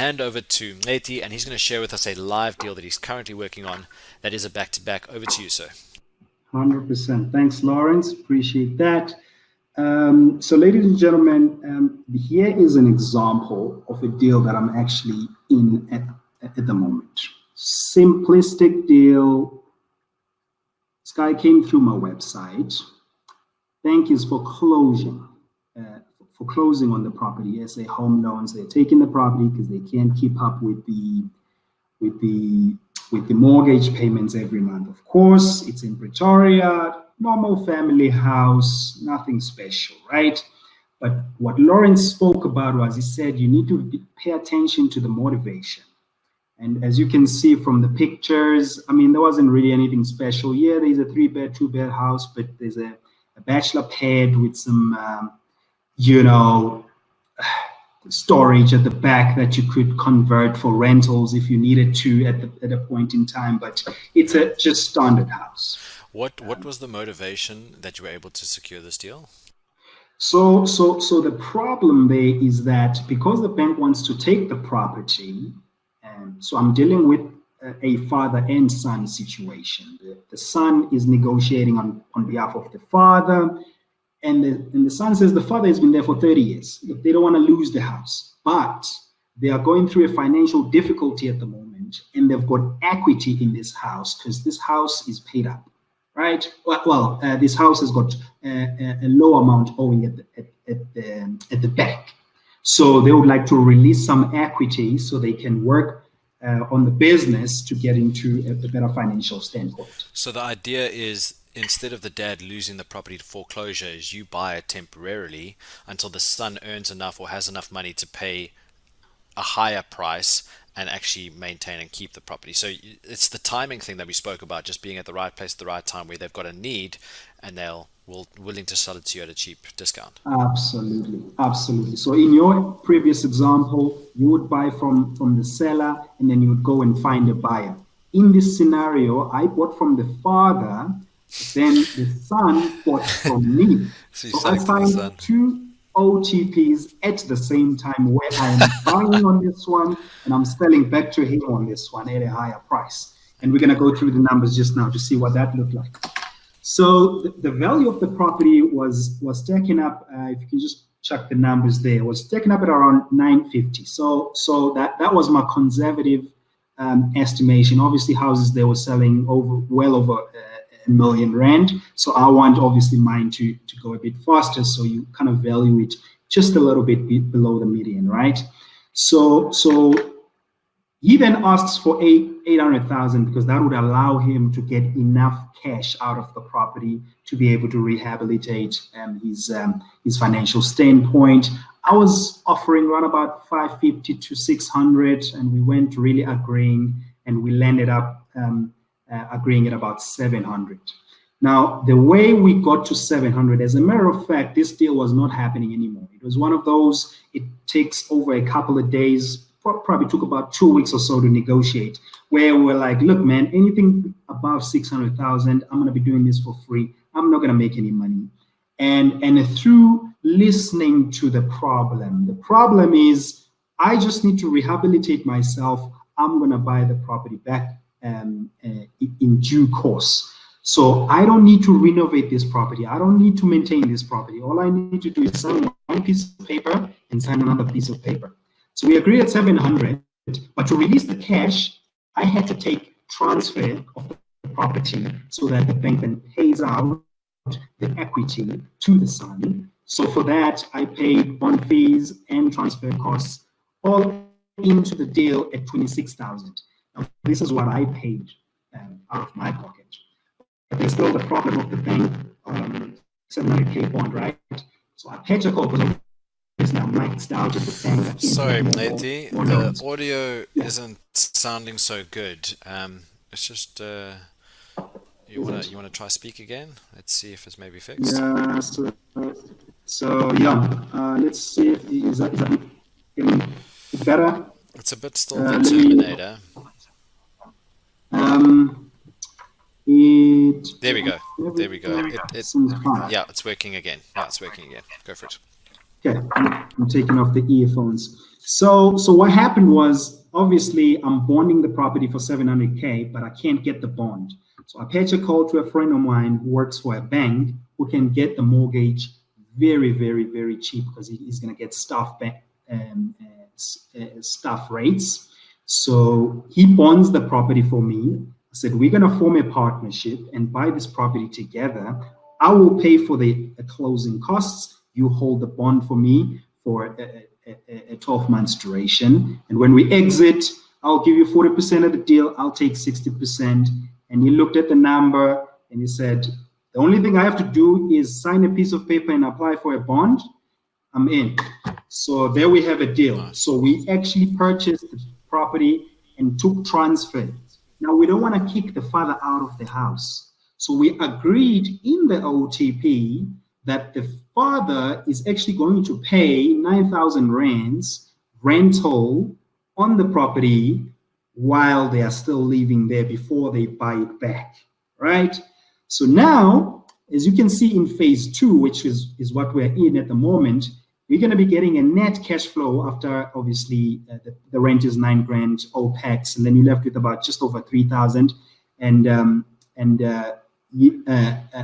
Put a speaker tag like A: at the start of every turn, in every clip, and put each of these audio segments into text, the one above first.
A: hand over to Leti, and he's going to share with us a live deal that he's currently working on that is a back-to-back. Over to you, sir.
B: 100%. Thanks, Lawrence. Appreciate that. So, ladies and gentlemen, here is an example of a deal that I'm actually in at the moment. Simplistic deal. This guy came through my website. Bank is foreclosing, foreclosing on the property. SA Home Loans. They're taking the property because they can't keep up with the mortgage payments every month. Of course, it's in Pretoria, normal family house, nothing special, right? But what Lawrence spoke about was, he said you need to pay attention to the motivation. And as you can see from the pictures, I mean, there wasn't really anything special. Yeah, there's a 3-bed, 2-bed house, but there's a bachelor pad with some, storage at the back that you could convert for rentals if you needed to at a point in time. But it's a just standard house.
A: What was the motivation that you were able to secure this deal?
B: So the problem there is that because the bank wants to take the property, so I'm dealing with a father and son situation. The son is negotiating on behalf of the father, and the son says the father has been there for 30 years. They don't want to lose the house, but they are going through a financial difficulty at the moment, and they've got equity in this house because this house is paid up, right? Well, this house has got a low amount owing at the bank. So they would like to release some equity so they can work on the business to get into a better financial standpoint.
A: So the idea is, instead of the dad losing the property to foreclosure, is you buy it temporarily until the son earns enough or has enough money to pay a higher price and actually maintain and keep the property. So it's the timing thing that we spoke about, just being at the right place at the right time, where they've got a need and willing to sell it to you at a cheap discount.
B: Absolutely. So in your previous example, you would buy from the seller and then you would go and find a buyer. In this scenario, I bought from the father, then the son bought from me.
A: So
B: I signed 2 OTPs at the same time, where I am buying on this one and I'm selling back to him on this one at a higher price. And we're going to go through the numbers just now to see what that looked like. So the value of the property was stacking up. If you can just check the numbers there, was stacking up at around 950. So that was my conservative estimation. Obviously, houses they were selling well over a million rand. So I want obviously mine to go a bit faster. So you kind of value it just a little bit below the median, right? So he then asks for 800,000 because that would allow him to get enough cash out of the property to be able to rehabilitate his financial standpoint. I was offering around about 550 to 600, and we went really agreeing, and we landed up agreeing at about 700. Now, the way we got to 700, as a matter of fact, this deal was not happening anymore. It was one of those, it takes over a couple of days, probably took about 2 weeks or so to negotiate, where we're like, look, man, anything above 600,000, I'm going to be doing this for free. I'm not going to make any money. And through listening to the problem is I just need to rehabilitate myself. I'm going to buy the property back in due course. So I don't need to renovate this property. I don't need to maintain this property. All I need to do is sign one piece of paper and sign another piece of paper. So we agreed at 700, but to release the cash, I had to take transfer of the property so that the bank then pays out the equity to the son. So for that, I paid bond fees and transfer costs all into the deal at 26,000. Now, this is what I paid out of my pocket. But there's still the problem of the bank 700K bond, right? So I had to call because is now maxed out at the bank.
A: Sorry, Leti, the audio isn't sounding so good. It's just you wanna try speak again? Let's see if it's maybe fixed.
B: Yeah. So yeah. Let's see if is that getting better.
A: It's a bit still the Terminator. There we go. Yeah, it's working again. Yeah, it's working again. Go for it.
B: Okay, I'm taking off the earphones. So what happened was obviously I'm bonding the property for 700K, but I can't get the bond. So I patch a call to a friend of mine who works for a bank who can get the mortgage very, very, very cheap because he's going to get staff rates. So he bonds the property for me. I said, we're going to form a partnership and buy this property together. I will pay for the closing costs. You hold the bond for me for a 12 months duration. And when we exit, I'll give you 40% of the deal. I'll take 60%. And he looked at the number and he said, the only thing I have to do is sign a piece of paper and apply for a bond. I'm in. So there we have a deal.
A: Nice.
B: So we actually purchased the property and took transfer. Now we don't want to kick the father out of the house. So we agreed in the OTP that the father is actually going to pay 9,000 rands rental on the property while they are still living there before they buy it back, right? So now, as you can see in phase two, which is what we're in at the moment, we're going to be getting a net cash flow after obviously the rent is 9 grand OPEX, and then you're left with about just over 3,000, and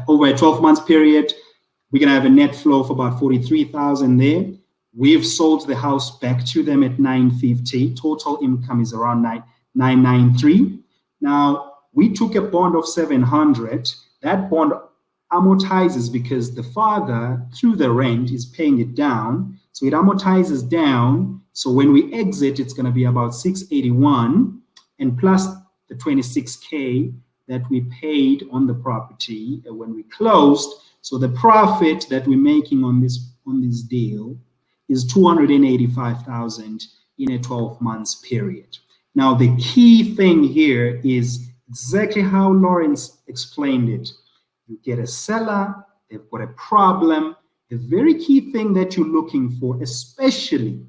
B: over a 12 months period, we're going to have a net flow of about 43,000 there. We've sold the house back to them at 950. Total income is around 993. Now we took a bond of 700. That bond amortizes because the father, through the rent, is paying it down. So it amortizes down. So when we exit, it's going to be about 681, and plus the 26K that we paid on the property when we closed. So the profit that we're making on this deal is 285,000 in a 12 months period. Now the key thing here is exactly how Lawrence explained it. You get a seller, they've got a problem. The very key thing that you're looking for, especially,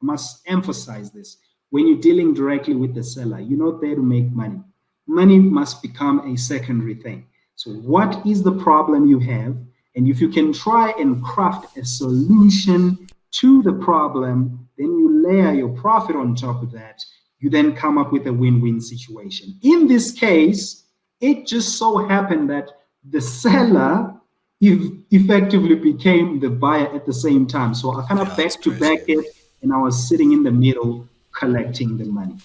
B: I must emphasize this, when you're dealing directly with the seller, you're not there to make money. Money must become a secondary thing. So what is the problem you have? And if you can try and craft a solution to the problem, then you layer your profit on top of that. You then come up with a win-win situation. In this case, it just so happened that the seller effectively became the buyer at the same time. So I kind of
A: Yeah, that's
B: back to
A: crazy.
B: back it, and I was sitting in the middle collecting the money.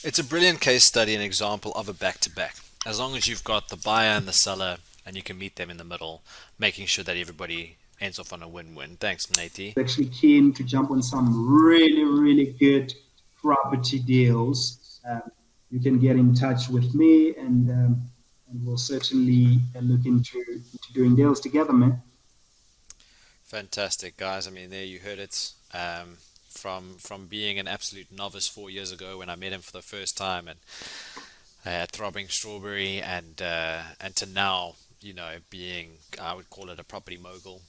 A: It's a brilliant case study and example of a back to back. As long as you've got the buyer and the seller and you can meet them in the middle, making sure that everybody ends off on a win win. Thanks, Nate.
B: Actually keen to jump on some really, really good property deals. You can get in touch with me, and we'll certainly look into doing deals together, man.
A: Fantastic, guys. I mean, there you heard it. From being an absolute novice 4 years ago when I met him for the first time, and throbbing strawberry, and to now, being, I would call it a property mogul.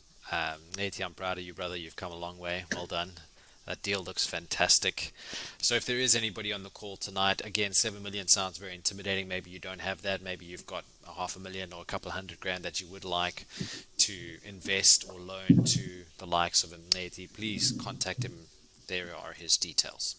A: Nate, I'm proud of you, brother. You've come a long way. Well done. That deal looks fantastic. So if there is anybody on the call tonight, again, 7 million sounds very intimidating. Maybe you don't have that. Maybe you've got a half a million or a couple of 100 grand that you would like to invest or loan to the likes of Nate. Please contact him. There are his details.